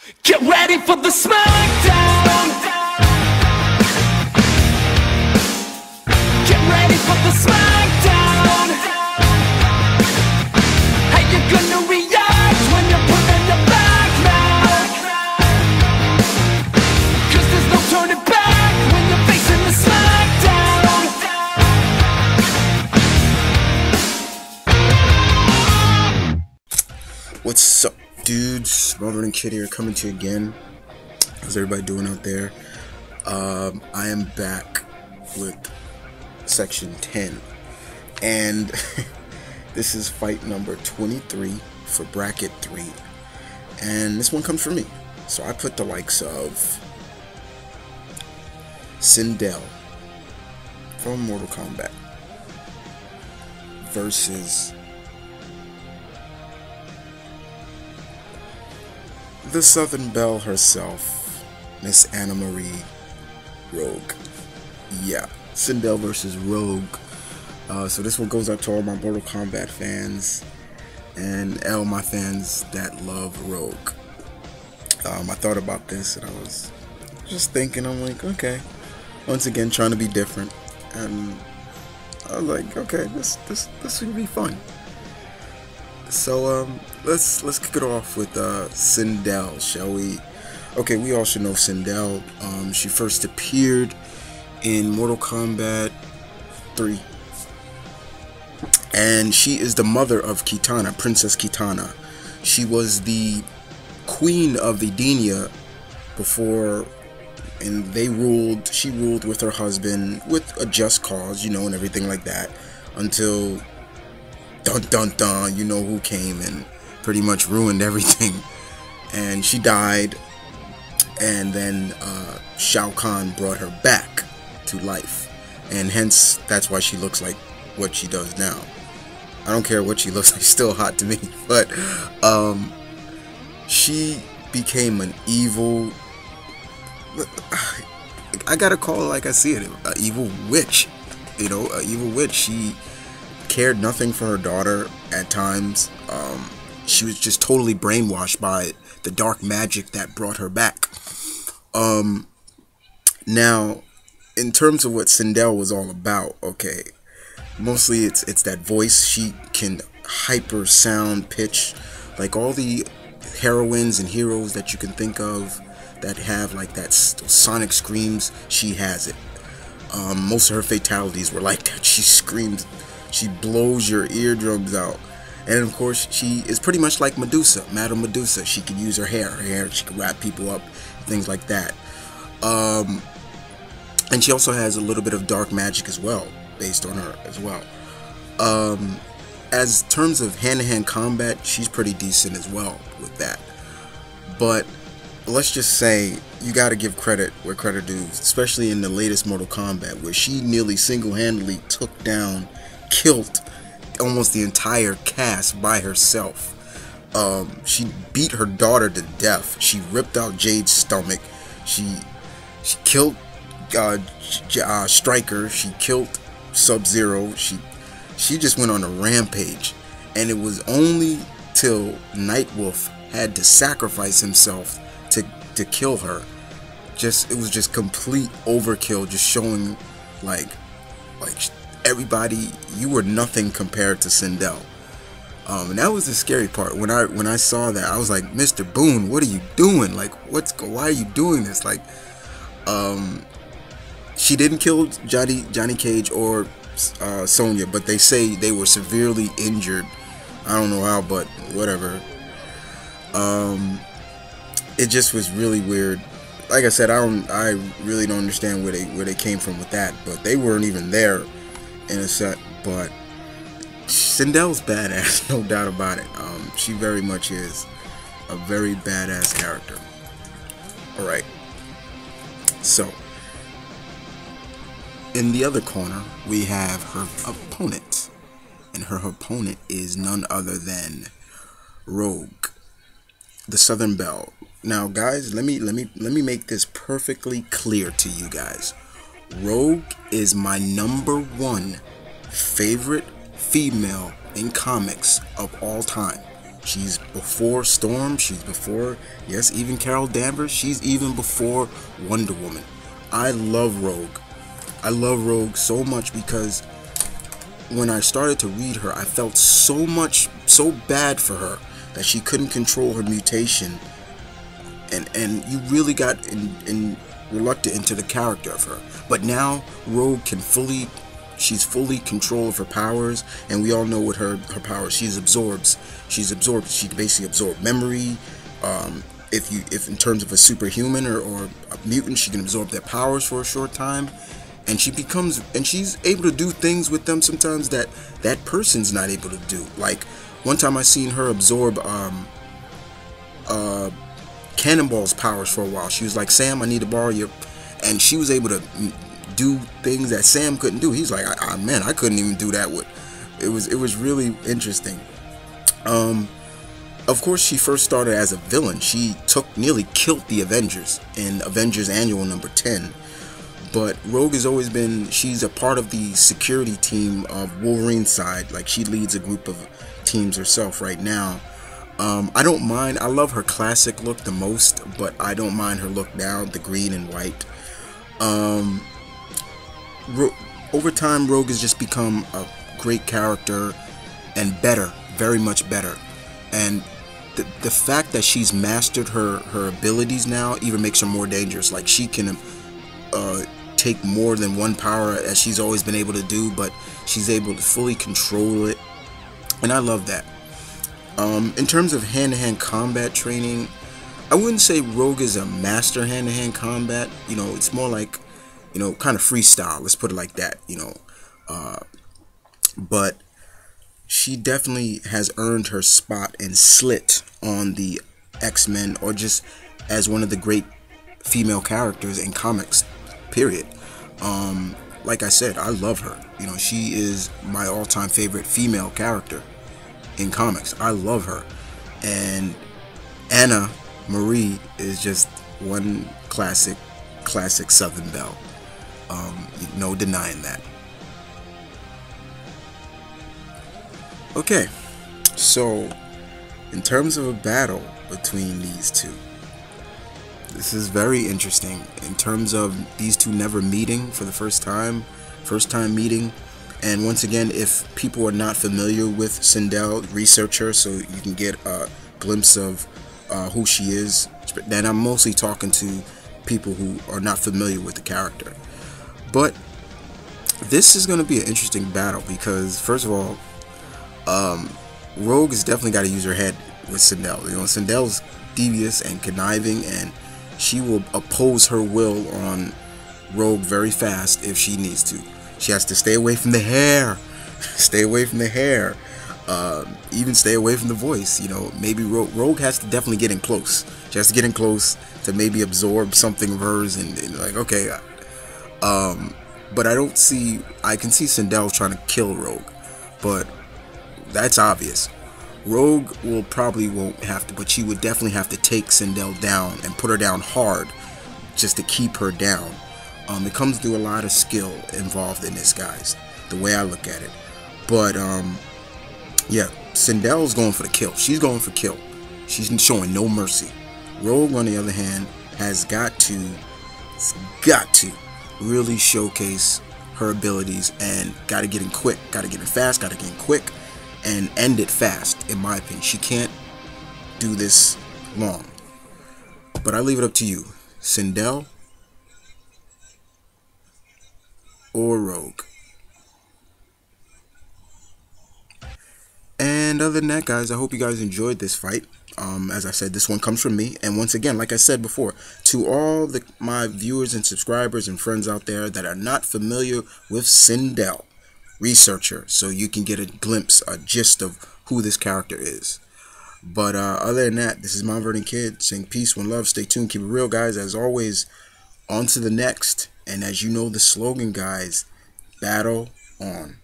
Get ready for the smackdown. Get ready for the smackdown. How you gonna react when you're put on your back now? 'Cause there's no turning back when you're facing the smackdown. What's up, dudes? Robert and Kid here, coming to you again. How's everybody doing out there? I am back with section 10, and this is fight number 23 for bracket 3, and this one comes from me. So I put the likes of Sindel from Mortal Kombat versus the Southern Belle herself, Miss Anna Marie Rogue. Yeah, Sindel versus Rogue. So this one goes out to all my Mortal Kombat fans and all my fans that love Rogue. I thought about this and I was just thinking, I'm like, okay, once again trying to be different, and I was like, okay, this would be fun. So let's kick it off with Sindel, shall we? Okay, we all should know Sindel. She first appeared in Mortal Kombat 3, and she is the mother of Kitana, Princess Kitana. She was the queen of the Edenia before, and she ruled with her husband with a just cause, and everything like that, until dun dun dun, you know who came and pretty much ruined everything, and she died, and then Shao Kahn brought her back to life, and hence that's why she looks like what she does now. I don't care what she looks like, still hot to me, but she became an evil, I gotta call it like I see it, an evil witch, an evil witch. She cared nothing for her daughter at times. She was just totally brainwashed by the dark magic that brought her back. Now, in terms of what Sindel was all about, okay, mostly it's that voice. She can hyper sound pitch, like all the heroines and heroes that you can think of that have like that sonic screams. She has it. Most of her fatalities were like that. She screams. She blows your eardrums out. And of course, she is pretty much like Medusa, Madame Medusa. She can use her hair. She can wrap people up, things like that. And she also has a little bit of dark magic as well, based on her as well. As terms of hand-to-hand combat, she's pretty decent as well with that. But let's just say, you gotta give credit where credit due, especially in the latest Mortal Kombat, where she nearly single-handedly took down, killed almost the entire cast by herself. She beat her daughter to death. She ripped out Jade's stomach. She killed Stryker. She killed Sub-Zero. She just went on a rampage, and it was only till Nightwolf had to sacrifice himself to kill her. It was just complete overkill, just showing like everybody, you were nothing compared to Sindel. And that was the scary part. When I saw that, I was like, Mr. Boone, what are you doing? Like, why are you doing this? Like, she didn't kill Johnny Cage or Sonya, but they say they were severely injured. I don't know how, but whatever. It just was really weird. Like I said, I really don't understand where they came from with that, but they weren't even there in a set. But Sindel's badass, no doubt about it. She very much is a very badass character. Alright, so in the other corner we have her opponent, and her opponent is none other than Rogue, the Southern Belle. Now guys, let me make this perfectly clear to you guys. Rogue is my #1 favorite female in comics of all time. She's before Storm. She's before, yes, even Carol Danvers. She's even before Wonder Woman. I love Rogue. I love Rogue so much because when I started to read her, I felt so bad for her that she couldn't control her mutation, and you really got in reluctant into the character of her. But now Rogue can she's fully control of her powers, and we all know what her powers. She can basically absorb memory. If in terms of a superhuman or a mutant, she can absorb their powers for a short time, and she's able to do things with them sometimes that person's not able to do. Like one time I seen her absorb Cannonball's powers for a while. She was like, Sam, I need to borrow your, and she was able to do things that Sam couldn't do. He's like, man, I couldn't even do that. It was really interesting. Of course, she first started as a villain. She nearly killed the Avengers in Avengers Annual number 10. But Rogue has always been, she's a part of the security team of Wolverine's side. Like, she leads a group of teams herself right now. I don't mind, I love her classic look the most, but I don't mind her look now, the green and white. Over time, Rogue has just become a great character and better, very much better. And the fact that she's mastered her abilities now even makes her more dangerous. Like, she can take more than one power, as she's always been able to do, but she's able to fully control it, and I love that. In terms of hand-to-hand combat training, I wouldn't say Rogue is a master hand-to-hand combat. You know, it's more like, you know, kind of freestyle, let's put it like that, you know. But she definitely has earned her spot and slit on the X-Men, or just as one of the great female characters in comics, period. Like I said, I love her. You know, she is my all-time favorite female character in comics. I love her. And Anna Marie is just one classic Southern belle. No denying that. Okay, so in terms of a battle between these two, this is very interesting in terms of these two never meeting for the first time meeting. And once again, if people are not familiar with Sindel, research her so you can get a glimpse of who she is. Then I'm mostly talking to people who are not familiar with the character. But this is going to be an interesting battle because, first of all, Rogue has definitely got to use her head with Sindel. You know, Sindel's devious and conniving, and she will oppose her will on Rogue very fast if she needs to. She has to stay away from the hair, stay away from the hair, even stay away from the voice. You know, maybe Rogue has to definitely get in close. She has to get in close to maybe absorb something of hers and like, okay. But I can see Sindel trying to kill Rogue, but that's obvious. Rogue won't have to, but she would definitely have to take Sindel down and put her down hard just to keep her down. It comes to a lot of skill involved in this, guys, the way I look at it. But yeah, Sindel's going for the kill. She's going for kill. She's showing no mercy. Rogue, on the other hand, has got to really showcase her abilities and got to get in quick, got to get in fast, got to get in quick and end it fast, in my opinion. She can't do this long. But I leave it up to you. Sindel or Rogue. And other than that, guys, I hope you guys enjoyed this fight. As I said, this one comes from me. And once again, like I said before, to all my viewers and subscribers and friends out there that are not familiar with Sindel, research her so you can get a glimpse, a gist of who this character is. But other than that, this is M.V.K Kid saying peace, one love, stay tuned, keep it real, guys. As always, on to the next. And as you know the slogan, guys, battle on.